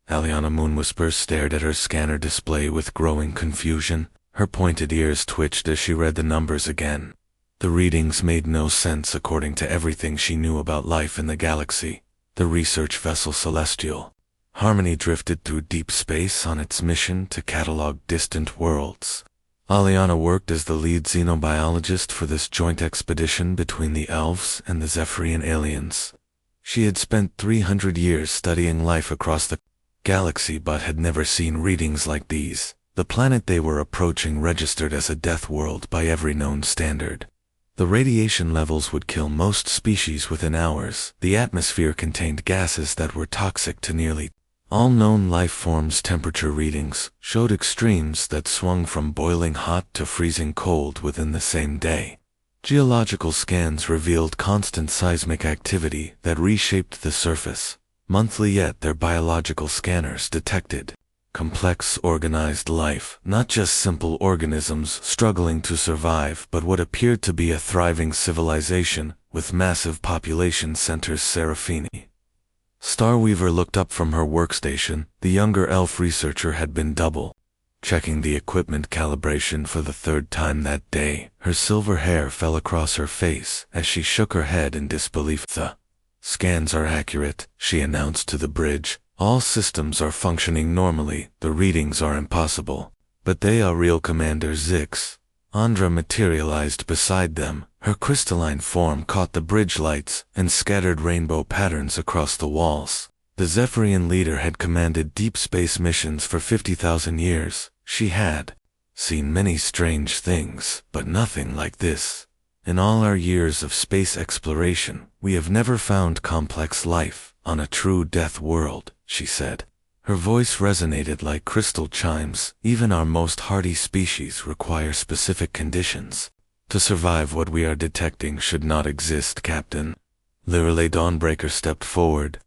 Aliana Moonwhisper stared at her scanner display with growing confusion. Her pointed ears twitched as she read the numbers again. The readings made no sense according to everything she knew about life in the galaxy. The research vessel Celestial Harmony drifted through deep space on its mission to catalog distant worlds. Aliana worked as the lead xenobiologist for this joint expedition between the elves and the Zephyrian aliens. She had spent 300 years studying life across the galaxy but had never seen readings like these. The planet they were approaching registered as a death world by every known standard. The radiation levels would kill most species within hours. The atmosphere contained gases that were toxic to nearly all known life forms. Temperature readings showed extremes that swung from boiling hot to freezing cold within the same day. Geological scans revealed constant seismic activity that reshaped the surface. Monthly yet their biological scanners detected complex organized life, not just simple organisms struggling to survive, but what appeared to be a thriving civilization with massive population centers. Serafini Starweaver looked up from her workstation. The younger elf researcher had been double-checking the equipment calibration for the third time that day. Her silver hair fell across her face as she shook her head in disbelief. "The scans are accurate," she announced to the bridge. "All systems are functioning normally. The readings are impossible. But they are real, Commander Zix." Andra materialized beside them. Her crystalline form caught the bridge lights and scattered rainbow patterns across the walls. The Zephyrian leader had commanded deep space missions for 50,000 years. She had seen many strange things, but nothing like this. "In all our years of space exploration, we have never found complex life on a true death world," she said. Her voice resonated like crystal chimes. "Even our most hardy species require specific conditions. To survive, what we are detecting should not exist, Captain." Lirale Dawnbreaker stepped forward.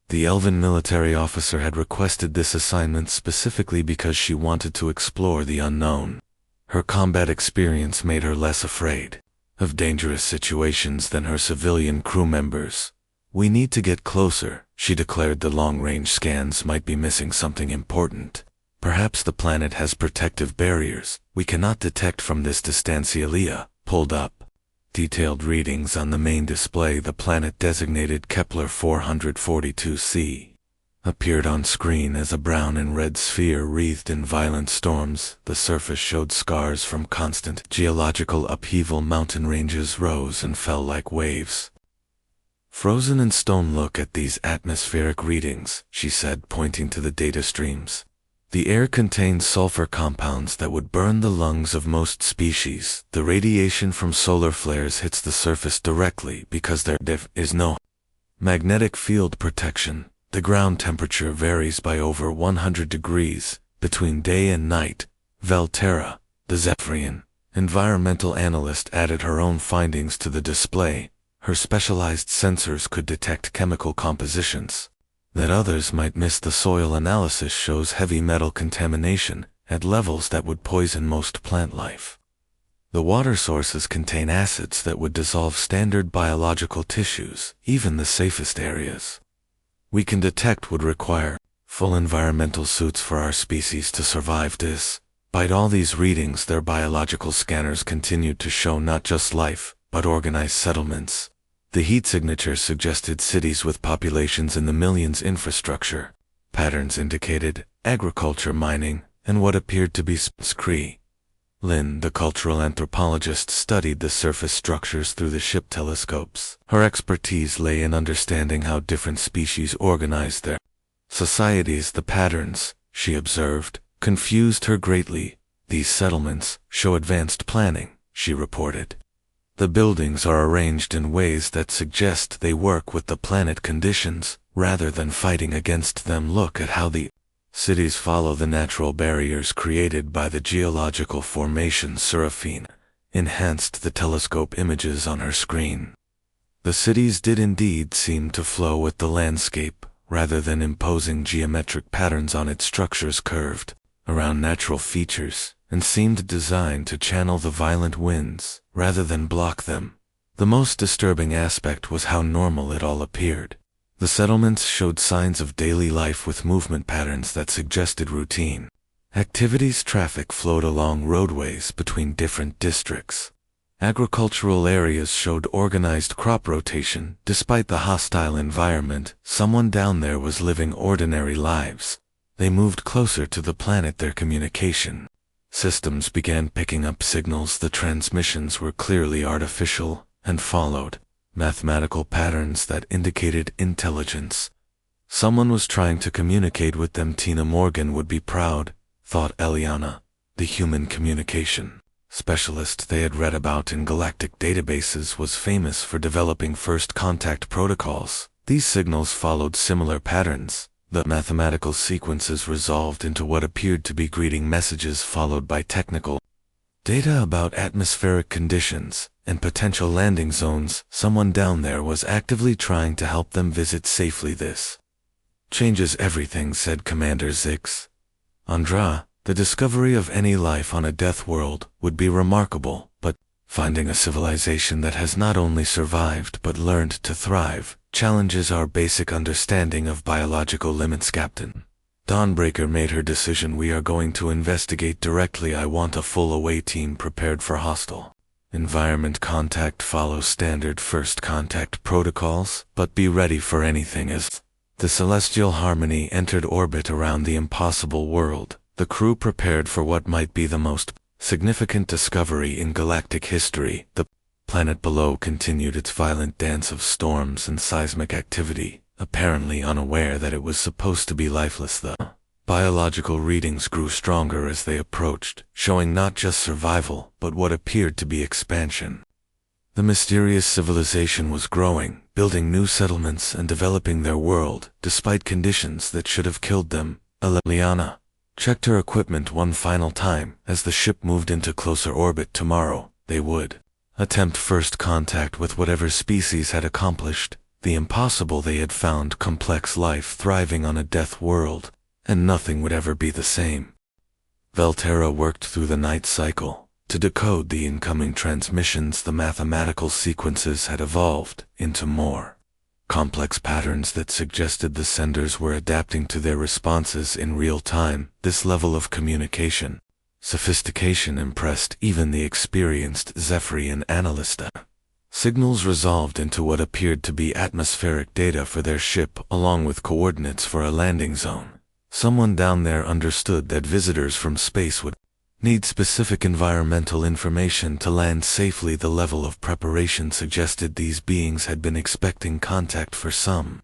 The elven military officer had requested this assignment specifically because she wanted to explore the unknown. Her combat experience made her less afraid of dangerous situations than her civilian crew members. "We need to get closer," she declared. "The long-range scans might be missing something important. Perhaps the planet has protective barriers we cannot detect from this distance." Leah pulled up detailed readings on the main display. The planet designated Kepler 442c appeared on screen as a brown and red sphere wreathed in violent storms. The surface showed scars from constant geological upheaval. Mountain ranges rose and fell like waves. "Frozen in stone. Look at these atmospheric readings," she said, pointing to the data streams. "The air contains sulfur compounds that would burn the lungs of most species. The radiation from solar flares hits the surface directly because there is no magnetic field protection. The ground temperature varies by over 100 degrees between day and night." Valterra, the Zephyrian environmental analyst, added her own findings to the display. Her specialized sensors could detect chemical compositions that others might miss. The soil analysis shows heavy metal contamination at levels that would poison most plant life. The water sources contain acids that would dissolve standard biological tissues, even the safest areas we can detect would require full environmental suits for our species to survive. Despite all these readings, their biological scanners continued to show not just life, but organized settlements. The heat signature suggested cities with populations in the millions. Infrastructure patterns indicated agriculture, mining, and what appeared to be Cree. Lynn, the cultural anthropologist, studied the surface structures through the ship telescopes. Her expertise lay in understanding how different species organized their societies. "The patterns," she observed, confused her greatly. "These settlements show advanced planning," she reported. "The buildings are arranged in ways that suggest they work with the planet conditions rather than fighting against them. Look at how the cities follow the natural barriers created by the geological formation." Seraphine enhanced the telescope images on her screen. The cities did indeed seem to flow with the landscape, rather than imposing geometric patterns on its structures. Curved around natural features and seemed designed to channel the violent winds rather than block them. The most disturbing aspect was how normal it all appeared. The settlements showed signs of daily life with movement patterns that suggested routine. Activities traffic flowed along roadways between different districts. Agricultural areas showed organized crop rotation. Despite the hostile environment, someone down there was living ordinary lives. They moved closer to the planet. Their communication systems began picking up signals. The transmissions were clearly artificial and followed mathematical patterns that indicated intelligence. Someone was trying to communicate with them. Tina Morgan would be proud, thought Eliana, the human communication specialist they had read about in galactic databases was famous for developing first contact protocols. These signals followed similar patterns. The mathematical sequences resolved into what appeared to be greeting messages followed by technical data about atmospheric conditions and potential landing zones. Someone down there was actively trying to help them visit safely. This changes everything, said Commander Zix. Andra, the discovery of any life on a death world would be remarkable, but finding a civilization that has not only survived but learned to thrive challenges our basic understanding of biological limits, Captain. Dawnbreaker made her decision. We are going to investigate directly. I want a full away team prepared for hostile environment contact. Follow standard first contact protocols, but be ready for anything. As the Celestial Harmony entered orbit around the impossible world, the crew prepared for what might be the most significant discovery in galactic history. The planet below continued its violent dance of storms and seismic activity, apparently unaware that it was supposed to be lifeless. The biological readings grew stronger as they approached, showing not just survival, but what appeared to be expansion. The mysterious civilization was growing, building new settlements and developing their world, despite conditions that should have killed them. Eliana checked her equipment one final time. As the ship moved into closer orbit tomorrow, they would attempt first contact with whatever species had accomplished the impossible. They had found complex life thriving on a death world, and nothing would ever be the same. Velterra worked through the night cycle to decode the incoming transmissions. The mathematical sequences had evolved into more complex patterns that suggested the senders were adapting to their responses in real time. This level of communication sophistication impressed even the experienced Zephyrian analyst. Signals resolved into what appeared to be atmospheric data for their ship, along with coordinates for a landing zone. Someone down there understood that visitors from space would need specific environmental information to land safely. The level of preparation suggested these beings had been expecting contact for some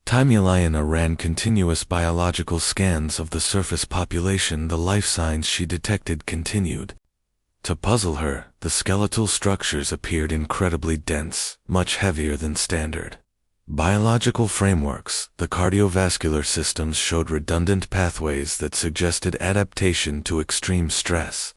time. Eliana ran continuous biological scans of the surface population. The life signs she detected continued to puzzle her. The skeletal structures appeared incredibly dense, much heavier than standard biological frameworks. The cardiovascular systems showed redundant pathways that suggested adaptation to extreme stress.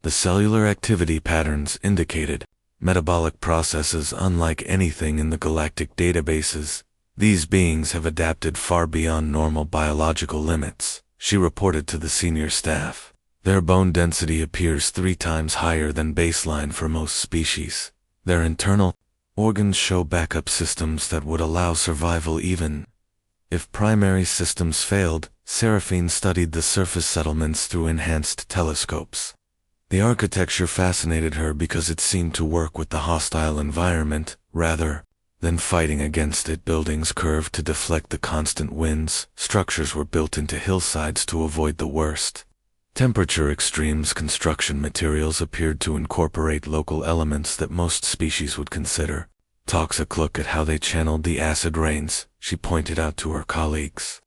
The cellular activity patterns indicated metabolic processes unlike anything in the galactic databases. These beings have adapted far beyond normal biological limits, she reported to the senior staff. Their bone density appears 3 times higher than baseline for most species. Their internal organs show backup systems that would allow survival even if primary systems failed. Seraphine studied the surface settlements through enhanced telescopes. The architecture fascinated her because it seemed to work with the hostile environment rather than fighting against it. Buildings curved to deflect the constant winds. Structures were built into hillsides to avoid the worst temperature extremes. Construction materials appeared to incorporate local elements that most species would consider toxic. Look at how they channeled the acid rains, she pointed out to her colleagues.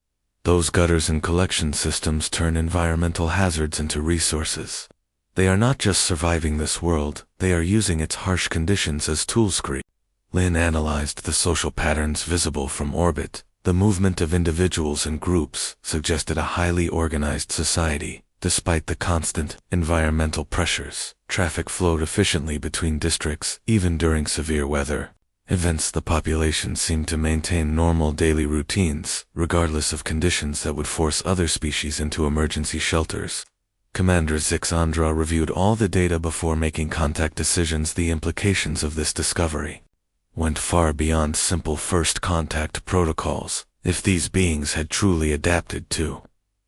Those gutters and collection systems turn environmental hazards into resources. They are not just surviving this world, they are using its harsh conditions as tools. Lin analyzed the social patterns visible from orbit. The movement of individuals and groups suggested a highly organized society. Despite the constant environmental pressures, traffic flowed efficiently between districts. Even during severe weather events, the population seemed to maintain normal daily routines, regardless of conditions that would force other species into emergency shelters. Commander Zixandra reviewed all the data before making contact decisions. The implications of this discovery went far beyond simple first contact protocols. If these beings had truly adapted to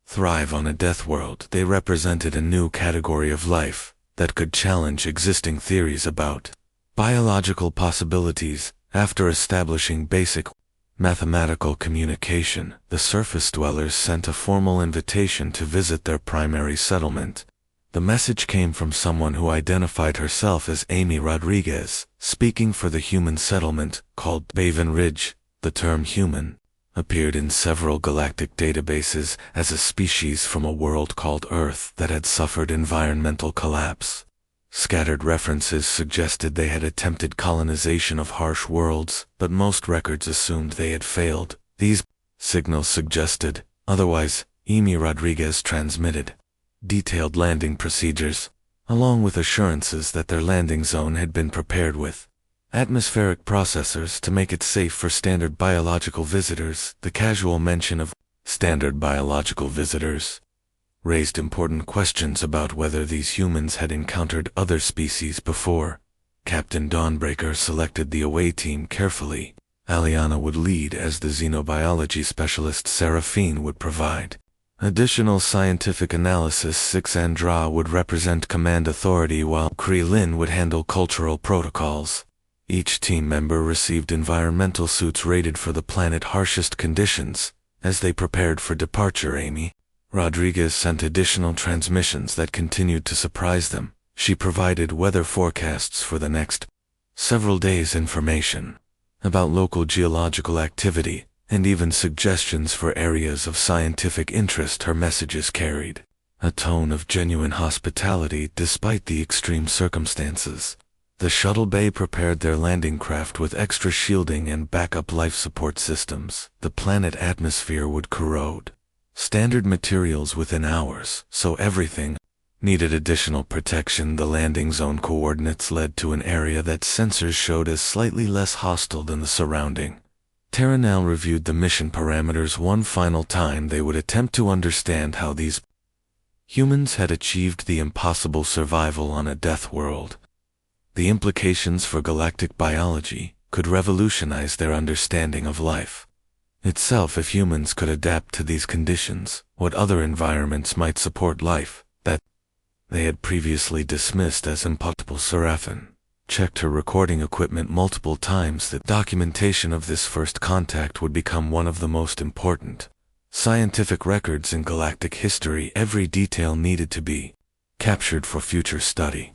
thrive on a death world, they represented a new category of life that could challenge existing theories about biological possibilities. After establishing basic mathematical communication, the surface dwellers sent a formal invitation to visit their primary settlement. The message came from someone who identified herself as Amy Rodriguez, speaking for the human settlement called Baven Ridge. The term human appeared in several galactic databases as a species from a world called Earth that had suffered environmental collapse. Scattered references suggested they had attempted colonization of harsh worlds, but most records assumed they had failed. These signals suggested otherwise. Amy Rodriguez transmitted detailed landing procedures, along with assurances that their landing zone had been prepared with atmospheric processors to make it safe for standard biological visitors. The casual mention of standard biological visitors raised important questions about whether these humans had encountered other species before. Captain Dawnbreaker selected the away team carefully. Aliana would lead as the xenobiology specialist Seraphine would provide additional scientific analysis. Sixandra would represent command authority while Kree-Lin would handle cultural protocols. Each team member received environmental suits rated for the planet's harshest conditions. As they prepared for departure, Amy Rodriguez sent additional transmissions that continued to surprise them. She provided weather forecasts for the next several days, information about local geological activity, and even suggestions for areas of scientific interest. Her messages carried a tone of genuine hospitality despite the extreme circumstances. The shuttle bay prepared their landing craft with extra shielding and backup life support systems. The planet atmosphere would corrode standard materials within hours, so everything needed additional protection. The landing zone coordinates led to an area that sensors showed as slightly less hostile than the surrounding. Terranel reviewed the mission parameters one final time. They would attempt to understand how these humans had achieved the impossible survival on a death world. The implications for galactic biology could revolutionize their understanding of life itself. If humans could adapt to these conditions, what other environments might support life that they had previously dismissed as impossible? Seraphine checked her recording equipment multiple times. The documentation of this first contact would become one of the most important scientific records in galactic history. Every detail needed to be captured for future study.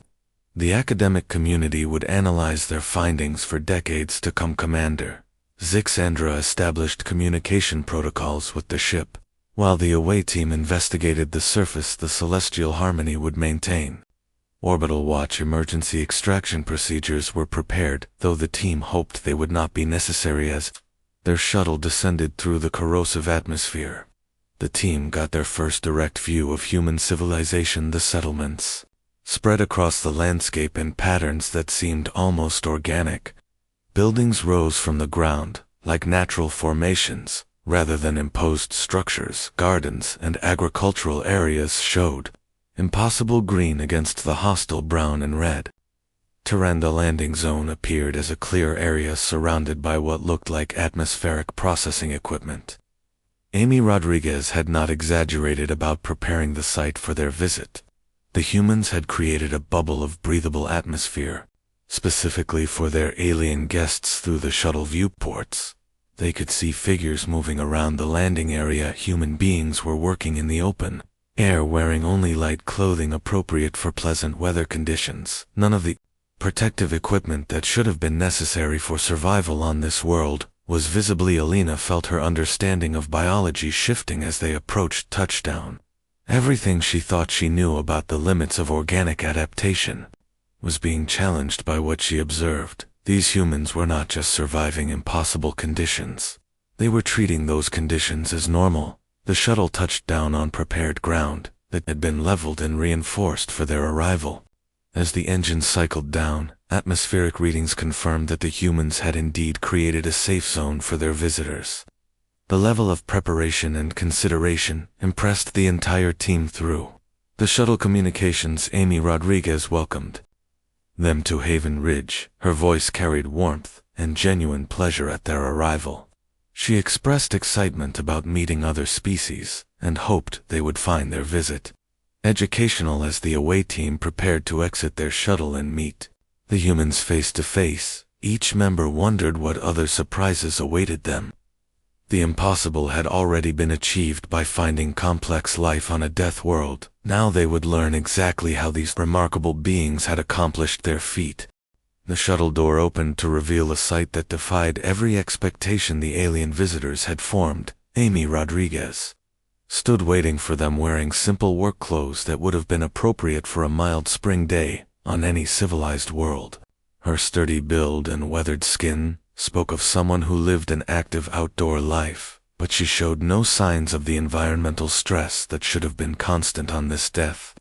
The academic community would analyze their findings for decades to come. Commander Zixandra established communication protocols with the ship, while the away team investigated the surface the Celestial Harmony would maintain. Orbital watch emergency extraction procedures were prepared, though the team hoped they would not be necessary as their shuttle descended through the corrosive atmosphere. The team got their first direct view of human civilization. The settlements spread across the landscape in patterns that seemed almost organic. Buildings rose from the ground, like natural formations, rather than imposed structures. Gardens and agricultural areas showed impossible green against the hostile brown and red. Terran. The landing zone appeared as a clear area surrounded by what looked like atmospheric processing equipment. Amy Rodriguez had not exaggerated about preparing the site for their visit. The humans had created a bubble of breathable atmosphere, specifically for their alien guests. Through the shuttle viewports, they could see figures moving around the landing area. Human beings were working in the open air, wearing only light clothing appropriate for pleasant weather conditions. None of the protective equipment that should have been necessary for survival on this world was visibly. Alina felt her understanding of biology shifting as they approached touchdown. Everything she thought she knew about the limits of organic adaptation was being challenged by what she observed. These humans were not just surviving impossible conditions. They were treating those conditions as normal. The shuttle touched down on prepared ground that had been leveled and reinforced for their arrival. As the engine cycled down, atmospheric readings confirmed that the humans had indeed created a safe zone for their visitors. The level of preparation and consideration impressed the entire team. Through the shuttle communications, Amy Rodriguez welcomed them to Haven Ridge. Her voice carried warmth and genuine pleasure at their arrival. She expressed excitement about meeting other species, and hoped they would find their visit educational as the away team prepared to exit their shuttle and meet the humans face to face. Each member wondered what other surprises awaited them. The impossible had already been achieved by finding complex life on a death world. Now they would learn exactly how these remarkable beings had accomplished their feat. The shuttle door opened to reveal a sight that defied every expectation the alien visitors had formed. Amy Rodriguez stood waiting for them wearing simple work clothes that would have been appropriate for a mild spring day on any civilized world. Her sturdy build and weathered skin spoke of someone who lived an active outdoor life, but she showed no signs of the environmental stress that should have been constant on this death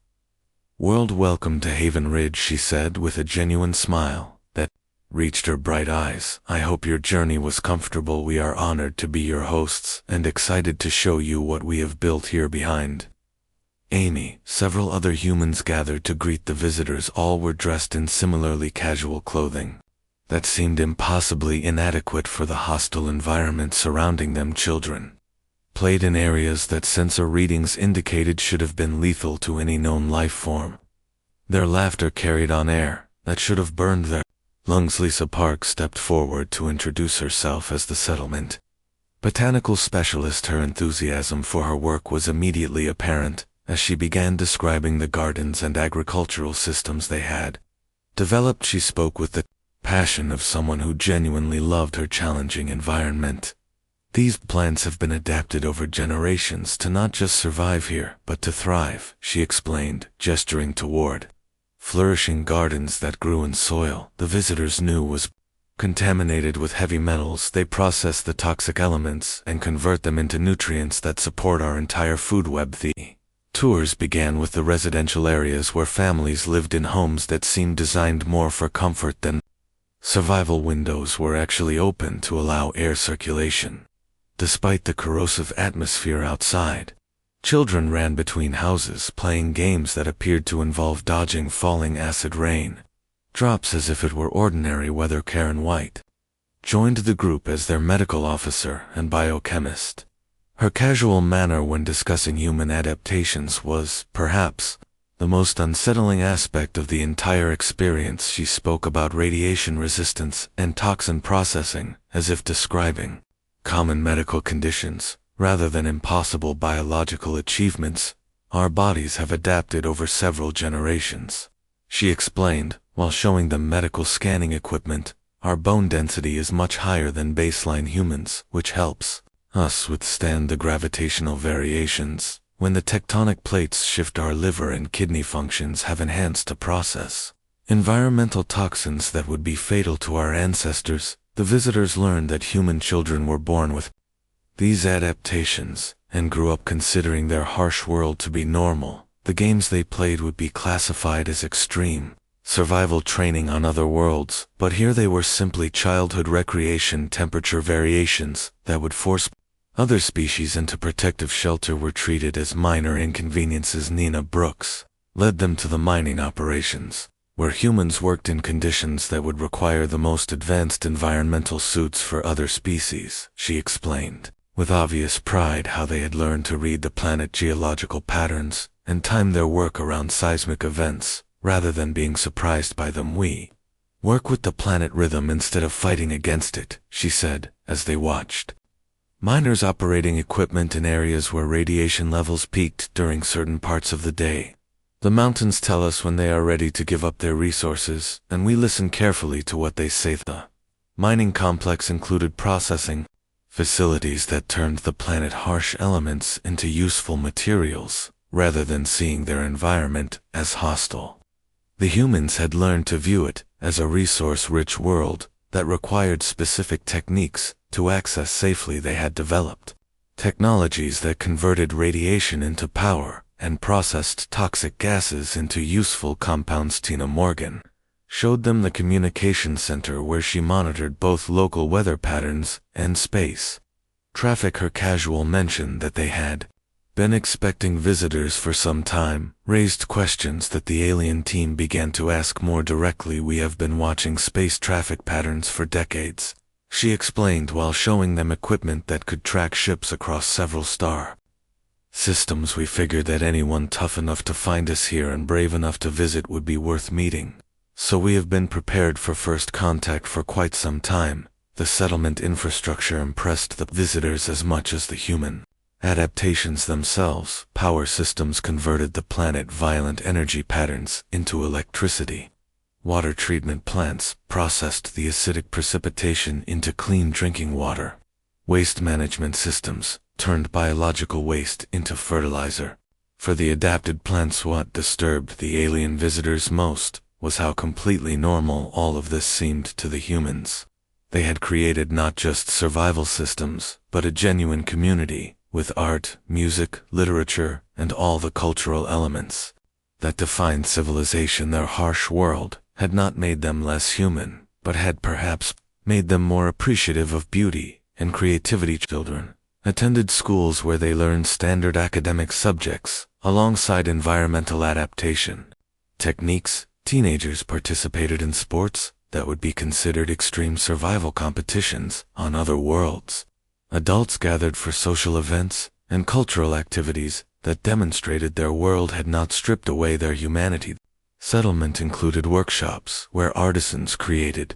world. "Welcome to Haven Ridge," she said with a genuine smile that reached her bright eyes. "I hope your journey was comfortable. We are honored to be your hosts and excited to show you what we have built here behind Amy." Several other humans gathered to greet the visitors. All were dressed in similarly casual clothing that seemed impossibly inadequate for the hostile environment surrounding them. Children played in areas that sensor readings indicated should have been lethal to any known life form. Their laughter carried on air that should have burned their lungs. Lisa Park stepped forward to introduce herself as the settlement botanical specialist. Her enthusiasm for her work was immediately apparent as she began describing the gardens and agricultural systems they had developed. She spoke with the passion of someone who genuinely loved her challenging environment. "These plants have been adapted over generations to not just survive here, but to thrive," she explained, gesturing toward flourishing gardens that grew in soil the visitors knew was contaminated with heavy metals. They process the toxic elements and convert them into nutrients that support our entire food web. The tours began with the residential areas where families lived in homes that seemed designed more for comfort than survival. Windows were actually open to allow air circulation. Despite the corrosive atmosphere outside, children ran between houses playing games that appeared to involve dodging falling acid rain drops as if it were ordinary weather. Karen White joined the group as their medical officer and biochemist. Her casual manner when discussing human adaptations was, perhaps, the most unsettling aspect of the entire experience. She spoke about radiation resistance and toxin processing as if describing common medical conditions rather than impossible biological achievements. "Our bodies have adapted over several generations," she explained, while showing them medical scanning equipment. "Our bone density is much higher than baseline humans, which helps us withstand the gravitational variations. When the tectonic plates shift, our liver and kidney functions have enhanced to process environmental toxins that would be fatal to our ancestors." The visitors learned that human children were born with these adaptations and grew up considering their harsh world to be normal. The games they played would be classified as extreme survival training on other worlds, but here they were simply childhood recreation. Temperature variations that would force other species into protective shelter were treated as minor inconveniences. Nina Brooks led them to the mining operations, where humans worked in conditions that would require the most advanced environmental suits for other species. She explained with obvious pride how they had learned to read the planet geological patterns and time their work around seismic events rather than being surprised by them. "We work with the planet rhythm instead of fighting against it," she said as they watched miners operating equipment in areas where radiation levels peaked during certain parts of the day. "The mountains tell us when they are ready to give up their resources, and we listen carefully to what they say." The mining complex included processing facilities that turned the planet's harsh elements into useful materials, rather than seeing their environment as hostile. The humans had learned to view it as a resource-rich world that required specific techniques to access safely. They had developed technologies that converted radiation into power and processed toxic gases into useful compounds. Tina Morgan showed them the communication center where she monitored both local weather patterns and space traffic. Her casual mention that they had been expecting visitors for some time, raised questions that the alien team began to ask more directly. We have been watching space traffic patterns for decades, she explained while showing them equipment that could track ships across several star systems. We figured that anyone tough enough to find us here and brave enough to visit would be worth meeting. So we have been prepared for first contact for quite some time. The settlement infrastructure impressed the visitors as much as the human adaptations themselves. Power systems converted the planet violent energy patterns into electricity. Water treatment plants processed the acidic precipitation into clean drinking water. Waste management systems turned biological waste into fertilizer. For the adapted plants, what disturbed the alien visitors most was how completely normal all of this seemed to the humans. They had created not just survival systems, but a genuine community, with art, music, literature, and all the cultural elements that defined civilization. Their harsh world had not made them less human, but had perhaps made them more appreciative of beauty and creativity. Children attended schools where they learned standard academic subjects, alongside environmental adaptation techniques. Teenagers participated in sports that would be considered extreme survival competitions on other worlds. Adults gathered for social events and cultural activities that demonstrated their world had not stripped away their humanity. Settlement included workshops where artisans created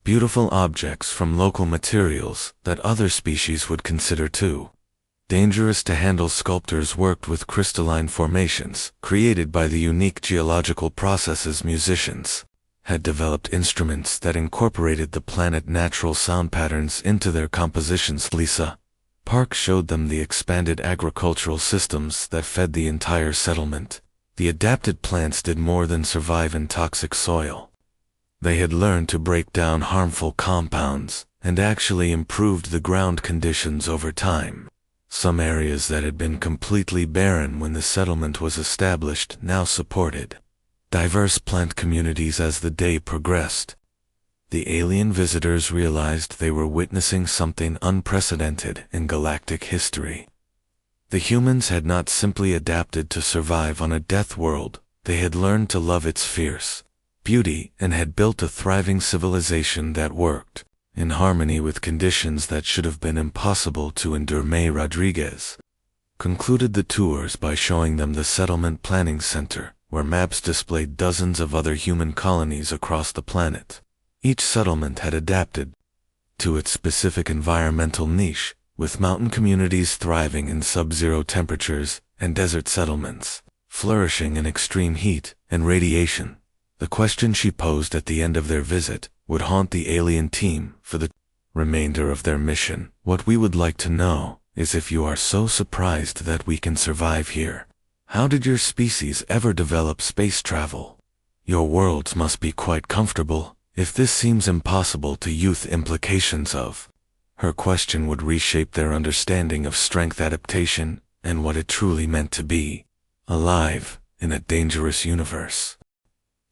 beautiful objects from local materials that other species would consider too dangerous to handle. Sculptors worked with crystalline formations created by the unique geological processes. Musicians had developed instruments that incorporated the planet's natural sound patterns into their compositions. Lisa Park showed them the expanded agricultural systems that fed the entire settlement. The adapted plants did more than survive in toxic soil. They had learned to break down harmful compounds and actually improved the ground conditions over time. Some areas that had been completely barren when the settlement was established now supported diverse plant communities. As the day progressed, the alien visitors realized they were witnessing something unprecedented in galactic history. The humans had not simply adapted to survive on a death world, they had learned to love its fierce beauty and had built a thriving civilization that worked in harmony with conditions that should have been impossible to endure. May Rodriguez concluded the tours by showing them the Settlement Planning Center, where maps displayed dozens of other human colonies across the planet. Each settlement had adapted to its specific environmental niche, with mountain communities thriving in sub-zero temperatures and desert settlements flourishing in extreme heat and radiation. The question she posed at the end of their visit would haunt the alien team for the remainder of their mission. What we would like to know is if you are so surprised that we can survive here, how did your species ever develop space travel? Your worlds must be quite comfortable. If this seems impossible to youth, implications of her question would reshape their understanding of strength, adaptation, and what it truly meant to be alive in a dangerous universe.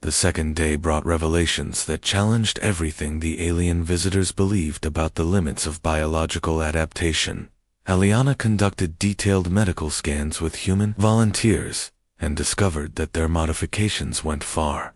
The second day brought revelations that challenged everything the alien visitors believed about the limits of biological adaptation. Aliana conducted detailed medical scans with human volunteers and discovered that their modifications went far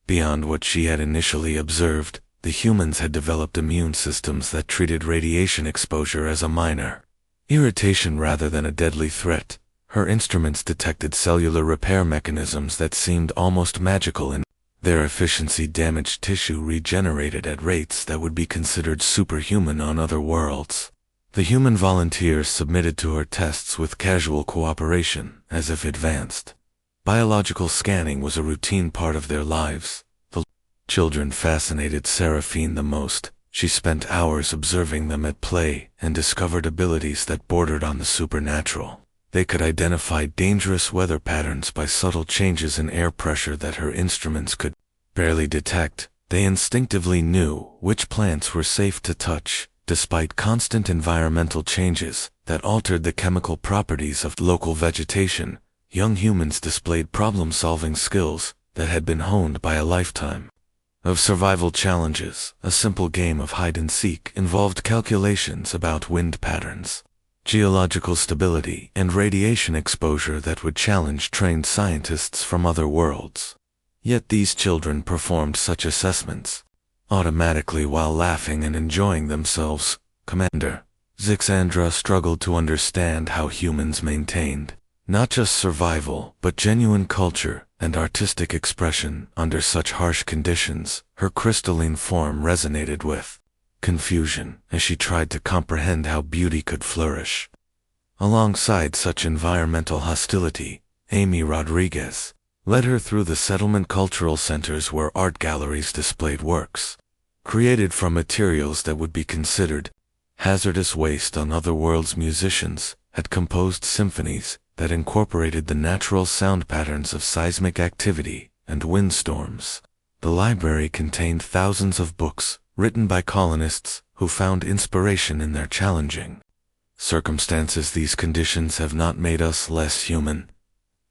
beyond what she had initially observed. The humans had developed immune systems that treated radiation exposure as a minor irritation rather than a deadly threat. Her instruments detected cellular repair mechanisms that seemed almost magical in their efficiency. Damaged tissue regenerated at rates that would be considered superhuman on other worlds. The human volunteers submitted to her tests with casual cooperation, as if advanced biological scanning was a routine part of their lives. The children fascinated Seraphine the most. She spent hours observing them at play and discovered abilities that bordered on the supernatural. They could identify dangerous weather patterns by subtle changes in air pressure that her instruments could barely detect. They instinctively knew which plants were safe to touch, despite constant environmental changes that altered the chemical properties of local vegetation. Young humans displayed problem-solving skills that had been honed by a lifetime of survival challenges. A simple game of hide-and-seek involved calculations about wind patterns, geological stability, and radiation exposure that would challenge trained scientists from other worlds. Yet these children performed such assessments automatically while laughing and enjoying themselves. Commander Zixandra struggled to understand how humans maintained not just survival, but genuine culture and artistic expression under such harsh conditions. Her crystalline form resonated with confusion as she tried to comprehend how beauty could flourish. Alongside such environmental hostility, Amy Rodriguez led her through the settlement cultural centers where art galleries displayed works created from materials that would be considered hazardous waste on other worlds. Musicians had composed symphonies that incorporated the natural sound patterns of seismic activity and windstorms. The library contained thousands of books written by colonists who found inspiration in their challenging circumstances. These conditions have not made us less human,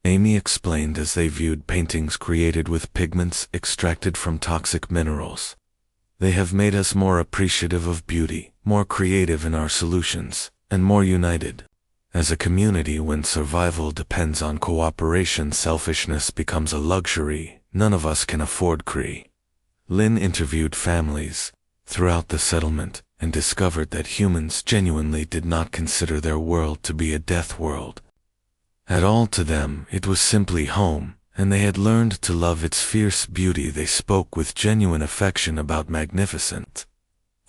Amy explained as they viewed paintings created with pigments extracted from toxic minerals. They have made us more appreciative of beauty, more creative in our solutions, and more united. As a community, when survival depends on cooperation, selfishness becomes a luxury none of us can afford. Lynn interviewed families throughout the settlement and discovered that humans genuinely did not consider their world to be a death world at all. To them, it was simply home, and they had learned to love its fierce beauty. They spoke with genuine affection about magnificent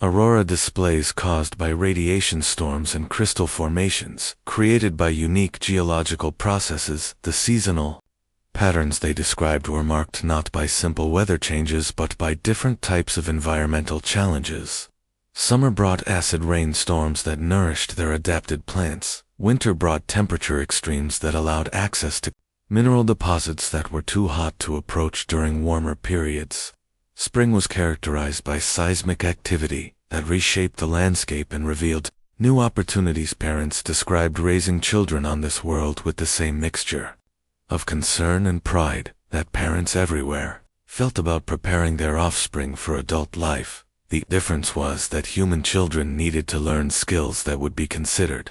aurora displays caused by radiation storms and crystal formations created by unique geological processes. The seasonal patterns they described were marked not by simple weather changes but by different types of environmental challenges. Summer brought acid rainstorms that nourished their adapted plants. Winter brought temperature extremes that allowed access to mineral deposits that were too hot to approach during warmer periods. Spring was characterized by seismic activity that reshaped the landscape and revealed new opportunities. Parents described raising children on this world with the same mixture of concern and pride that parents everywhere felt about preparing their offspring for adult life. The difference was that human children needed to learn skills that would be considered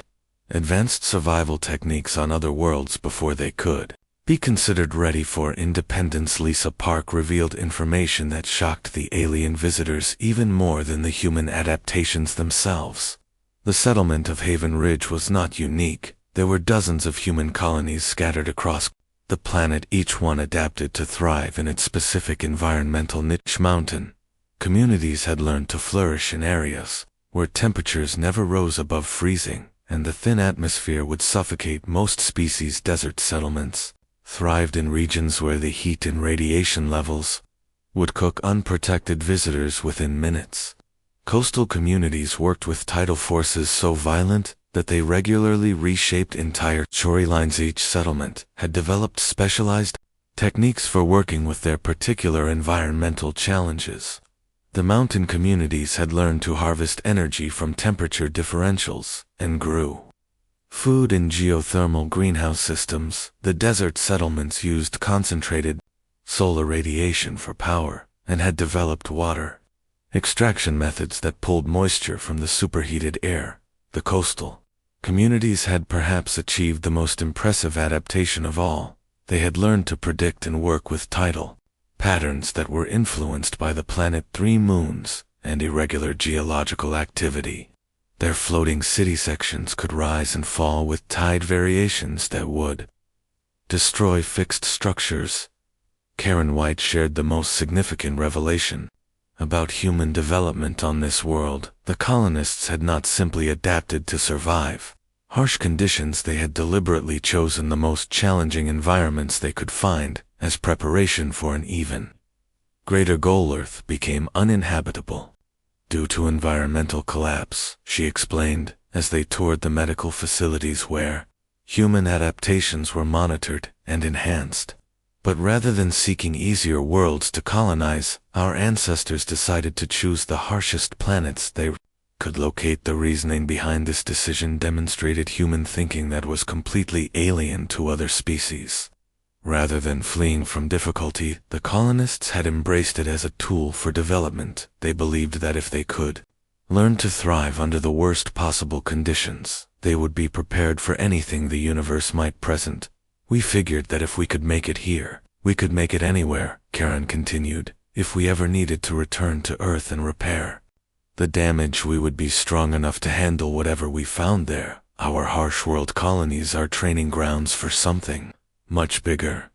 advanced survival techniques on other worlds before they could be considered ready for independence. Lisa Park revealed information that shocked the alien visitors even more than the human adaptations themselves. The settlement of Haven Ridge was not unique. There were dozens of human colonies scattered across the planet, each one adapted to thrive in its specific environmental niche. Mountain communities had learned to flourish in areas where temperatures never rose above freezing, and the thin atmosphere would suffocate most species. Desert settlements thrived in regions where the heat and radiation levels would cook unprotected visitors within minutes. Coastal communities worked with tidal forces so violent that they regularly reshaped entire shorelines. Each settlement had developed specialized techniques for working with their particular environmental challenges. The mountain communities had learned to harvest energy from temperature differentials and grew food in geothermal greenhouse systems. The desert settlements used concentrated solar radiation for power and had developed water extraction methods that pulled moisture from the superheated air. The coastal communities had perhaps achieved the most impressive adaptation of all. They had learned to predict and work with tidal patterns that were influenced by the planet 3 moons and irregular geological activity. Their floating city sections could rise and fall with tide variations that would destroy fixed structures. Karen White shared the most significant revelation about human development on this world. The colonists had not simply adapted to survive harsh conditions, they had deliberately chosen the most challenging environments they could find as preparation for an even greater goal. Earth became uninhabitable due to environmental collapse, she explained, as they toured the medical facilities where human adaptations were monitored and enhanced. But rather than seeking easier worlds to colonize, our ancestors decided to choose the harshest planets they could locate. The reasoning behind this decision demonstrated human thinking that was completely alien to other species. Rather than fleeing from difficulty, the colonists had embraced it as a tool for development. They believed that if they could learn to thrive under the worst possible conditions, They would be prepared for anything the universe might present. We figured that if we could make it here, we could make it anywhere, Karen continued, if we ever needed to return to Earth and repair the damage. We would be strong enough to handle whatever we found there. Our harsh world colonies are training grounds for something much bigger.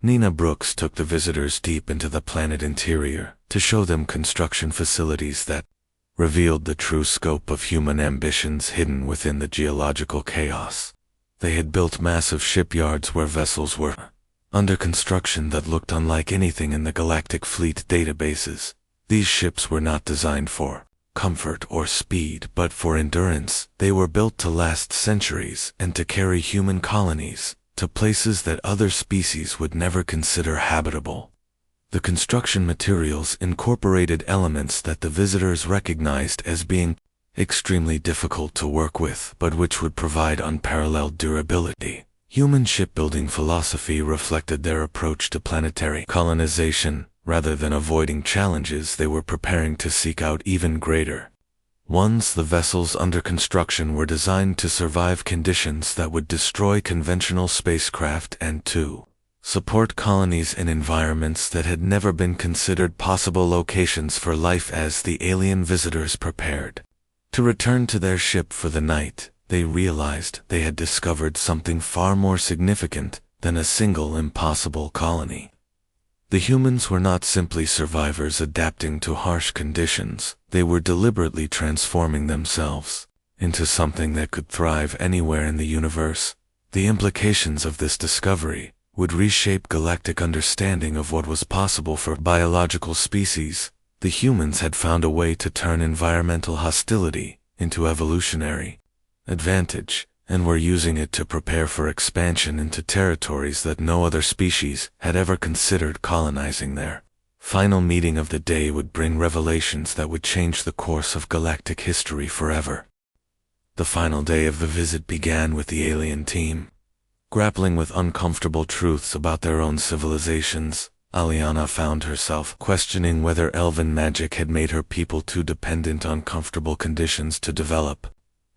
Nina Brooks took the visitors deep into the planet interior to show them construction facilities that revealed the true scope of human ambitions hidden within the geological chaos. They had built massive shipyards where vessels were under construction that looked unlike anything in the galactic fleet databases. These ships were not designed for comfort or speed, but for endurance. They were built to last centuries and to carry human colonies to places that other species would never consider habitable. The construction materials incorporated elements that the visitors recognized as being extremely difficult to work with, but which would provide unparalleled durability. Human shipbuilding philosophy reflected their approach to planetary colonization. Rather than avoiding challenges, they were preparing to seek out even greater ones. The vessels under construction were designed to survive conditions that would destroy conventional spacecraft and to support colonies in environments that had never been considered possible locations for life. As the alien visitors prepared to return to their ship for the night, they realized they had discovered something far more significant than a single impossible colony. The humans were not simply survivors adapting to harsh conditions. They were deliberately transforming themselves into something that could thrive anywhere in the universe. The implications of this discovery would reshape galactic understanding of what was possible for biological species. The humans had found a way to turn environmental hostility into evolutionary advantage, and were using it to prepare for expansion into territories that no other species had ever considered colonizing. Their final meeting of the day would bring revelations that would change the course of galactic history forever. The final day of the visit began with the alien team grappling with uncomfortable truths about their own civilizations. Aliana found herself questioning whether elven magic had made her people too dependent on comfortable conditions to develop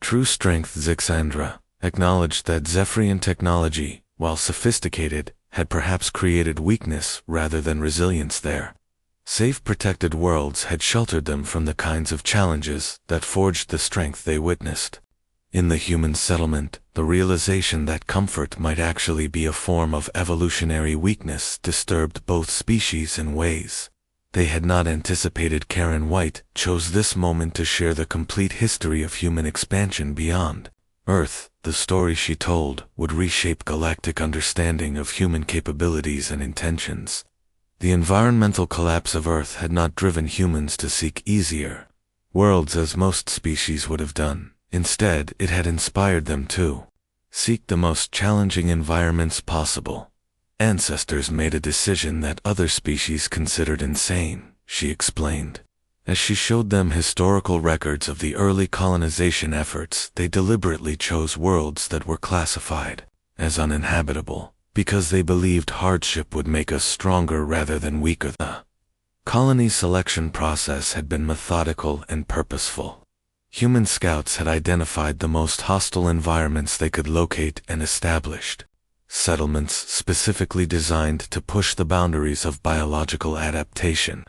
true strength. Zixandra acknowledged that Zephyrian technology, while sophisticated, had perhaps created weakness rather than resilience there. Safe, protected worlds had sheltered them from the kinds of challenges that forged the strength they witnessed. In the human settlement, the realization that comfort might actually be a form of evolutionary weakness disturbed both species in ways they had not anticipated. Karen White chose this moment to share the complete history of human expansion beyond Earth. The story she told would reshape galactic understanding of human capabilities and intentions. The environmental collapse of Earth had not driven humans to seek easier worlds as most species would have done. Instead, it had inspired them to seek the most challenging environments possible. Ancestors made a decision that other species considered insane, she explained. As she showed them historical records of the early colonization efforts, they deliberately chose worlds that were classified as uninhabitable, because they believed hardship would make us stronger rather than weaker. The colony selection process had been methodical and purposeful. Human scouts had identified the most hostile environments they could locate and established settlements specifically designed to push the boundaries of biological adaptation.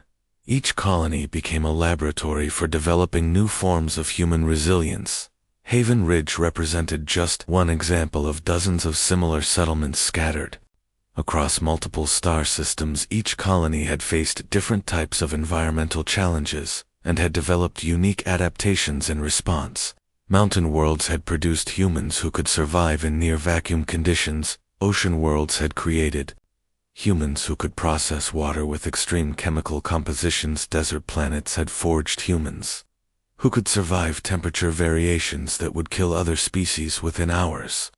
Each colony became a laboratory for developing new forms of human resilience. Haven Ridge represented just one example of dozens of similar settlements scattered across multiple star systems. Each colony had faced different types of environmental challenges and had developed unique adaptations in response. Mountain worlds had produced humans who could survive in near-vacuum conditions. Ocean worlds had created humans who could process water with extreme chemical compositions. Desert planets had forged humans who could survive temperature variations that would kill other species within hours.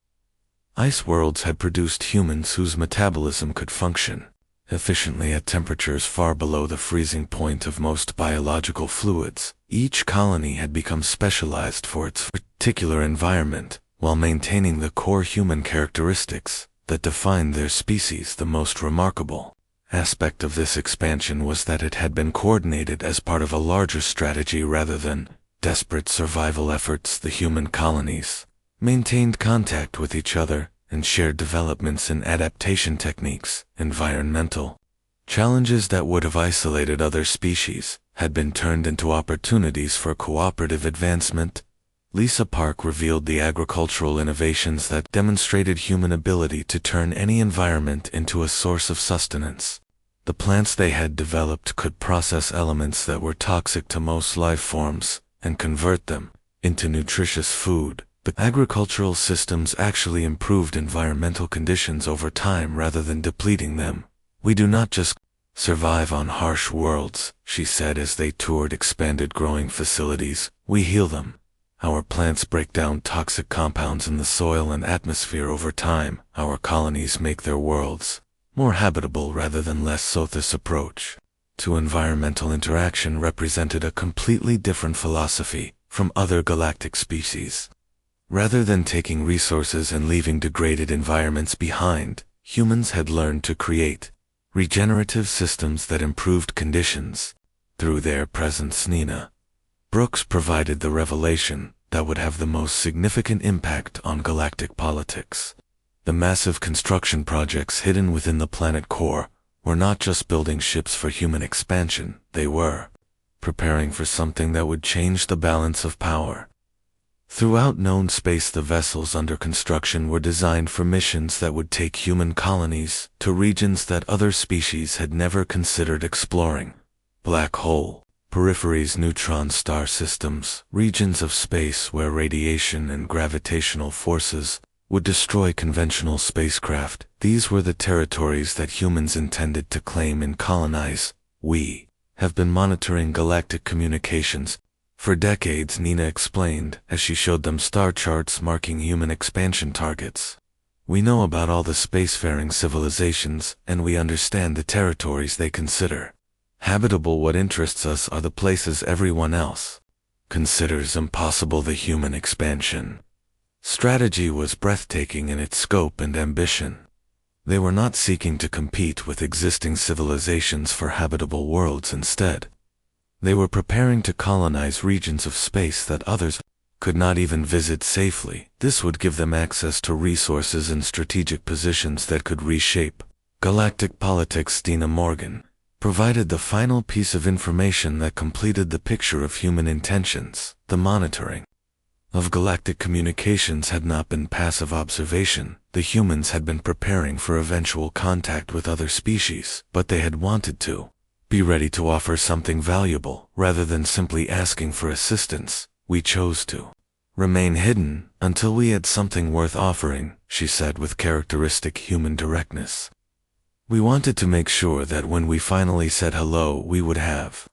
Ice worlds had produced humans whose metabolism could function efficiently at temperatures far below the freezing point of most biological fluids. Each colony had become specialized for its particular environment, while maintaining the core human characteristics that defined their species. The most remarkable aspect of this expansion was that it had been coordinated as part of a larger strategy rather than desperate survival efforts. The human colonies maintained contact with each other, and shared developments in adaptation techniques. Environmental challenges that would have isolated other species had been turned into opportunities for cooperative advancement. Lisa Park revealed the agricultural innovations that demonstrated human ability to turn any environment into a source of sustenance. The plants they had developed could process elements that were toxic to most life forms and convert them into nutritious food. The agricultural systems actually improved environmental conditions over time rather than depleting them. "We do not just survive on harsh worlds," she said as they toured expanded growing facilities. "We heal them. Our plants break down toxic compounds in the soil and atmosphere over time. Our colonies make their worlds more habitable rather than less so." This approach to environmental interaction represented a completely different philosophy from other galactic species. Rather than taking resources and leaving degraded environments behind, humans had learned to create regenerative systems that improved conditions. Through their presence, Nina Brooks provided the revelation that would have the most significant impact on galactic politics. The massive construction projects hidden within the planet core were not just building ships for human expansion, they were preparing for something that would change the balance of power. Throughout known space, the vessels under construction were designed for missions that would take human colonies to regions that other species had never considered exploring. Black hole peripheries, neutron star systems, regions of space where radiation and gravitational forces would destroy conventional spacecraft. These were the territories that humans intended to claim and colonize. "We have been monitoring galactic communications for decades," Nina explained as she showed them star charts marking human expansion targets. "We know about all the spacefaring civilizations, and we understand the territories they consider habitable. What interests us are the places everyone else considers impossible." The human expansion strategy was breathtaking in its scope and ambition. They were not seeking to compete with existing civilizations for habitable worlds. Instead, they were preparing to colonize regions of space that others could not even visit safely. This would give them access to resources and strategic positions that could reshape galactic politics. Dina Morgan provided the final piece of information that completed the picture of human intentions. The monitoring of galactic communications had not been passive observation. The humans had been preparing for eventual contact with other species, but they had wanted to be ready to offer something valuable rather than simply asking for assistance. "We chose to remain hidden until we had something worth offering," she said with characteristic human directness. "We wanted to make sure that when we finally said hello, we would have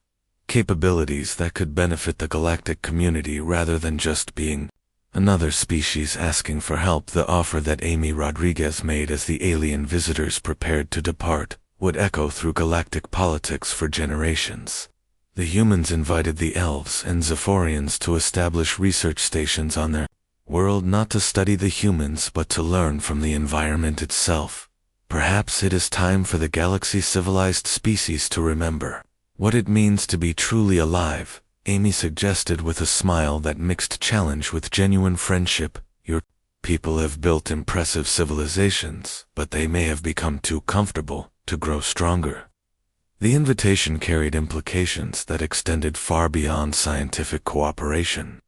capabilities that could benefit the galactic community rather than just being another species asking for help." The offer that Amy Rodriguez made as the alien visitors prepared to depart would echo through galactic politics for generations. The humans invited the elves and Zephorians to establish research stations on their world, not to study the humans but to learn from the environment itself. "Perhaps it is time for the galaxy civilized species to remember what it means to be truly alive," Amy suggested with a smile that mixed challenge with genuine friendship. "Your people have built impressive civilizations, but they may have become too comfortable to grow stronger." The invitation carried implications that extended far beyond scientific cooperation.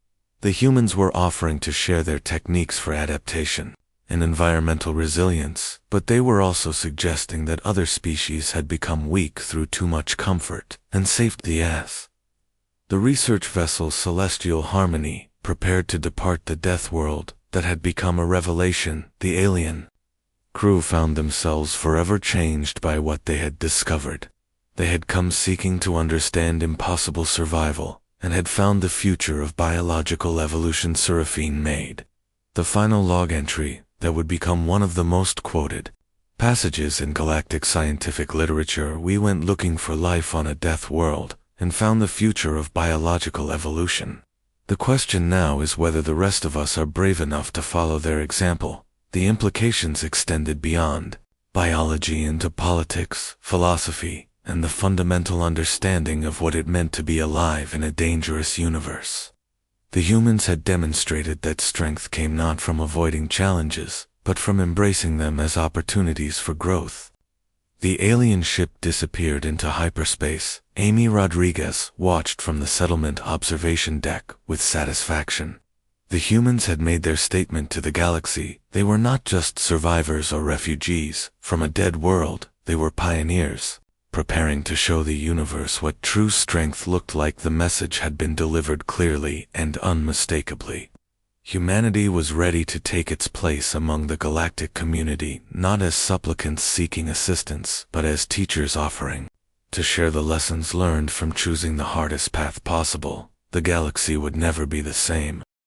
The humans were offering to share their techniques for adaptation and environmental resilience, but they were also suggesting that other species had become weak through too much comfort and safety. The research vessel Celestial Harmony prepared to depart the Death World that had become a revelation. The alien crew found themselves forever changed by what they had discovered. They had come seeking to understand impossible survival, and had found the future of biological evolution. Seraphine made the final log entry that would become one of the most quoted passages in galactic scientific literature. "We went looking for life on a death world and found the future of biological evolution. The question now is whether the rest of us are brave enough to follow their example." The implications extended beyond biology into politics, philosophy, and the fundamental understanding of what it meant to be alive in a dangerous universe. The humans had demonstrated that strength came not from avoiding challenges, but from embracing them as opportunities for growth. The alien ship disappeared into hyperspace. Amy Rodriguez watched from the settlement observation deck with satisfaction. The humans had made their statement to the galaxy. They were not just survivors or refugees from a dead world, they were pioneers, preparing to show the universe what true strength looked like. The message had been delivered clearly and unmistakably. Humanity was ready to take its place among the galactic community, not as supplicants seeking assistance, but as teachers offering to share the lessons learned from choosing the hardest path possible. The galaxy would never be the same.